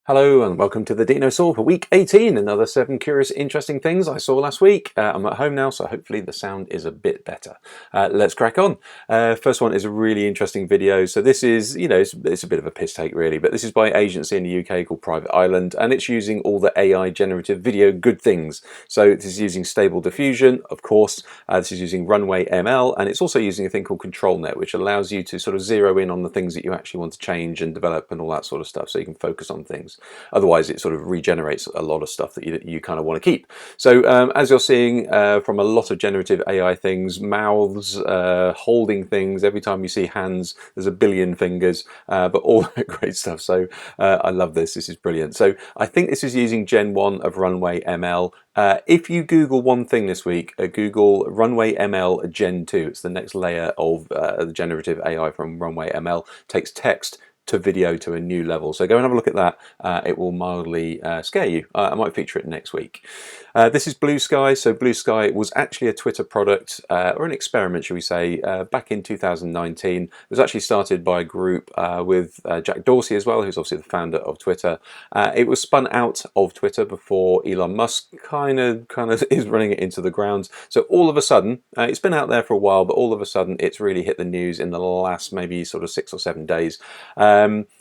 Hello and welcome to the Dinosaw for week 18, another 7 curious interesting things I saw last week. I'm at home now, so hopefully the sound is a bit better. Let's crack on. First one is a really interesting video. So this is, it's a bit of a piss take really, but this is by an agency in the UK called Private Island, and it's using all the AI generative video good things. So this is using Stable Diffusion, of course, this is using Runway ML, and it's also using a thing called ControlNet, which allows you to sort of zero in on the things that you actually want to change and develop and all that sort of stuff, so you can focus on things. Otherwise it sort of regenerates a lot of stuff that you kind of want to keep. So as you're seeing from a lot of generative AI things, mouths, holding things, every time you see hands there's a billion fingers, but all that great stuff. So I love this. This is brilliant. So I think this is using Gen 1 of Runway ML. If you Google one thing this week, Google Runway ML Gen 2. It's the next layer of the generative AI from Runway ML. Takes text to video to a new level. So go and have a look at that. It will mildly scare you. I might feature it next week. This is BlueSky. So BlueSky was actually a Twitter product, or an experiment, should we say, back in 2019. It was actually started by a group with Jack Dorsey as well, who's obviously the founder of Twitter. It was spun out of Twitter before Elon Musk kind of is running it into the ground. So all of a sudden, it's been out there for a while, but all of a sudden it's really hit the news in the last maybe sort of 6 or 7 days.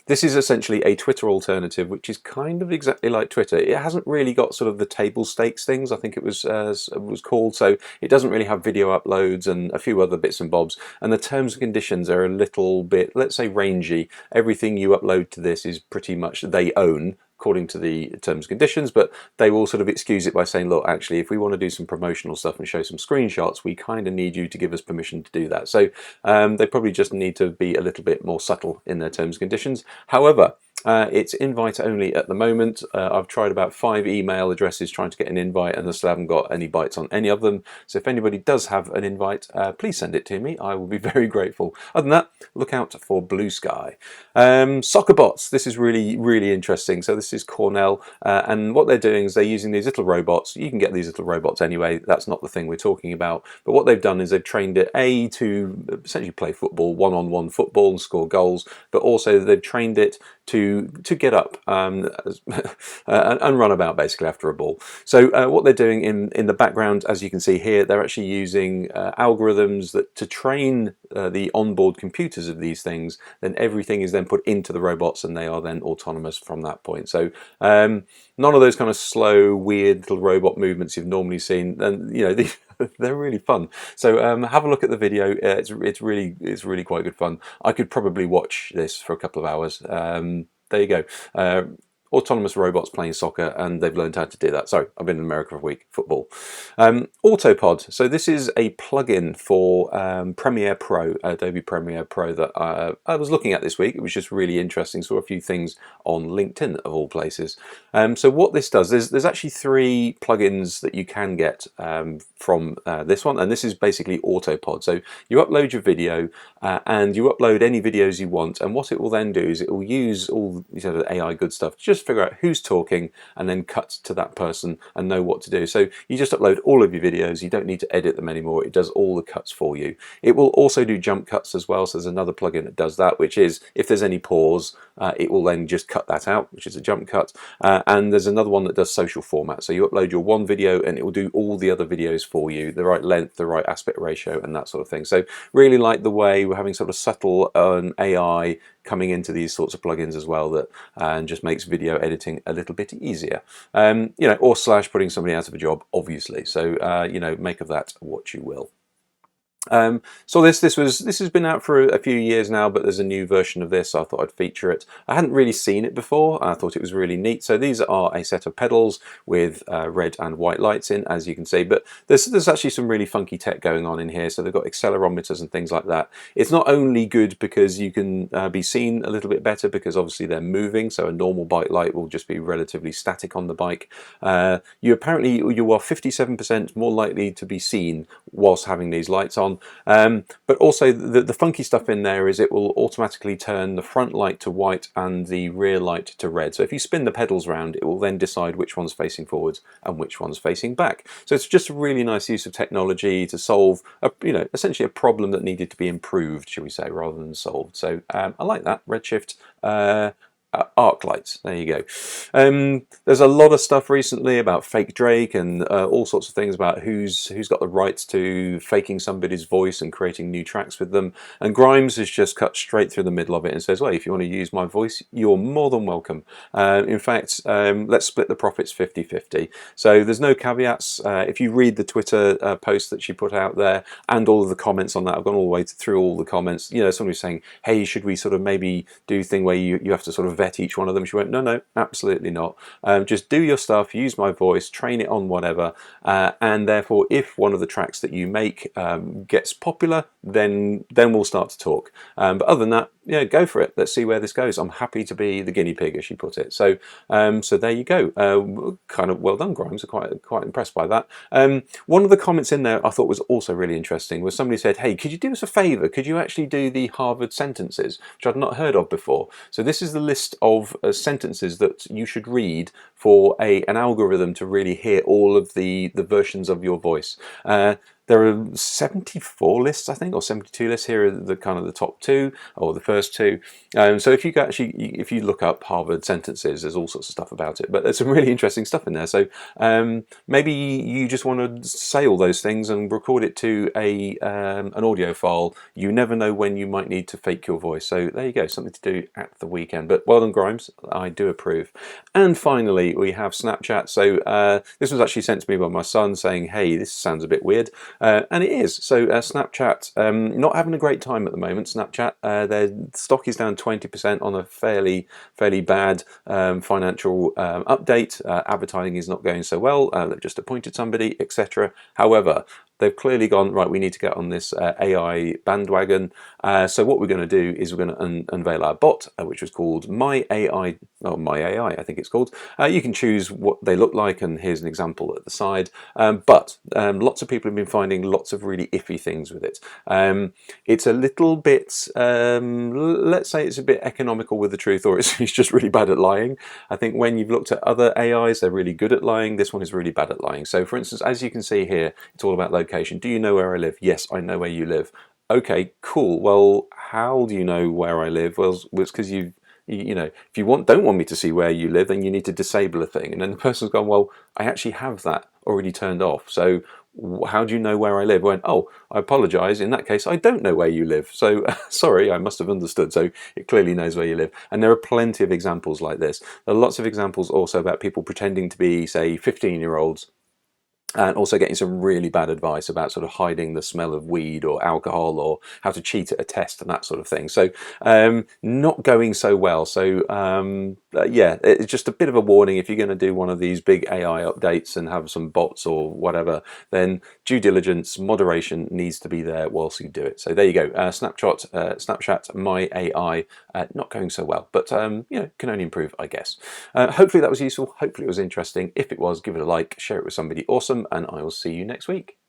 This is essentially a Twitter alternative, which is kind of exactly like Twitter. It hasn't really got sort of the table stakes things, I think it was called, so it doesn't really have video uploads and a few other bits and bobs, and the terms and conditions are a little bit, let's say, rangy. Everything you upload to this is pretty much they own, according to the terms and conditions, but they will sort of excuse it by saying, look, actually, if we want to do some promotional stuff and show some screenshots, we kind of need you to give us permission to do that. So they probably just need to be a little bit more subtle in their terms and conditions. However, it's invite only at the moment. I've tried about 5 email addresses trying to get an invite, and I still haven't got any bites on any of them. So if anybody does have an invite, please send it to me. I will be very grateful. Other than that, look out for BlueSky. SoccerBots. This is really, really interesting. So this is Cornell, and what they're doing is they're using these little robots. You can get these little robots anyway. That's not the thing we're talking about. But what they've done is they've trained it to essentially play football, one-on-one football, and score goals. But also they've trained it to get up and run about basically after a ball. So what they're doing in the background, as you can see here, they're actually using algorithms to train the onboard computers of these things. Then everything is then put into the robots, and they are then autonomous from that point. So none of those kind of slow, weird little robot movements you've normally seen. And they're really fun. So have a look at the video. It's really quite good fun. I could probably watch this for a couple of hours. There you go. Autonomous robots playing soccer, and they've learned how to do that. Sorry, I've been in America for a week, football. AutoPod. So this is a plugin for Premiere Pro, Adobe Premiere Pro, that I was looking at this week. It was just really interesting. Saw a few things on LinkedIn of all places. So what this does, there's actually 3 plugins that you can get from this one, and this is basically AutoPod. So you upload your video, and you upload any videos you want, and what it will then do is it will use all the AI good stuff to just figure out who's talking and then cut to that person and know what to do. So you just upload all of your videos. You don't need to edit them anymore. It does all the cuts for you. It will also do jump cuts as well. So there's another plugin that does that, which is if there's any pause, it will then just cut that out, which is a jump cut. And there's another one that does social format. So you upload your one video and it will do all the other videos for you, the right length, the right aspect ratio, and that sort of thing. So really like the way we're having sort of subtle AI coming into these sorts of plugins as well, that and just makes video editing a little bit easier, or / putting somebody out of a job, obviously. So make of that what you will. So this has been out for a few years now, but there's a new version of this, so I thought I'd feature it. I hadn't really seen it before. I thought it was really neat. So these are a set of pedals with red and white lights in, as you can see, but there's actually some really funky tech going on in here. So they've got accelerometers and things like that. It's not only good because you can be seen a little bit better, because obviously they're moving, so a normal bike light will just be relatively static on the bike. You are 57% more likely to be seen whilst having these lights on. But also the funky stuff in there is it will automatically turn the front light to white and the rear light to red. So if you spin the pedals around, it will then decide which one's facing forwards and which one's facing back. So it's just a really nice use of technology to solve essentially a problem that needed to be improved, shall we say, rather than solved. So I like that. RedShift Arclight. There you go. There's a lot of stuff recently about fake Drake and all sorts of things about who's got the rights to faking somebody's voice and creating new tracks with them. And Grimes has just cut straight through the middle of it and says, well, if you want to use my voice, you're more than welcome. In fact, let's split the profits 50-50. So there's no caveats. If you read the Twitter post that she put out there and all of the comments on that, I've gone all the way through all the comments. You know, somebody's saying, hey, should we sort of maybe do a thing where you have to sort of vet each one of them? She went, no, absolutely not. Just do your stuff, use my voice, train it on whatever, and therefore if one of the tracks that you make gets popular, then we'll start to talk. But other than that, yeah, go for it. Let's see where this goes. I'm happy to be the guinea pig, as she put it. So so there you go. Kind of well done, Grimes. I'm quite impressed by that. One of the comments in there I thought was also really interesting was somebody said, hey, could you do us a favor? Could you actually do the Harvard sentences, which I'd not heard of before? So this is the list of sentences that you should read for an algorithm to really hear all of the versions of your voice. There are 74 lists, I think, or 72 lists. Here are the kind of the top two, or the first two. So if you look up Harvard sentences, there's all sorts of stuff about it. But there's some really interesting stuff in there. So maybe you just want to say all those things and record it to an audio file. You never know when you might need to fake your voice. So there you go, something to do at the weekend. But well done, Grimes. I do approve. And finally, we have Snapchat. So this was actually sent to me by my son saying, hey, this sounds a bit weird. And it is. So Snapchat, not having a great time at the moment. Snapchat, their stock is down 20% on a fairly bad financial update. Advertising is not going so well. They've just appointed somebody, etc. However, they've clearly gone, right, we need to get on this AI bandwagon. So what we're going to do is we're going to unveil our bot, which was called My AI, I think it's called. You can choose what they look like, and here's an example at the side. But lots of people have been finding lots of really iffy things with it. It's a little bit, let's say it's a bit economical with the truth, or it's just really bad at lying. I think when you've looked at other AIs, they're really good at lying. This one is really bad at lying. So for instance, as you can see here, it's all about location. Do you know where I live? Yes, I know where you live. Okay, cool. Well, how do you know where I live? Well, it's because you know, if you don't want me to see where you live, then you need to disable a thing. And then the person's gone, well, I actually have that already turned off. So how do you know where I live? I went, oh, I apologize. In that case, I don't know where you live. So sorry, I must have understood. So it clearly knows where you live. And there are plenty of examples like this. There are lots of examples also about people pretending to be, say, 15-year-olds. And also getting some really bad advice about sort of hiding the smell of weed or alcohol, or how to cheat at a test and that sort of thing. So not going so well. So yeah, it's just a bit of a warning. If you're going to do one of these big AI updates and have some bots or whatever, then due diligence, moderation needs to be there whilst you do it. So there you go. Snapchat, My AI, not going so well, but you know, can only improve, I guess. Hopefully that was useful. Hopefully it was interesting. If it was, give it a like, share it with somebody awesome, and I will see you next week.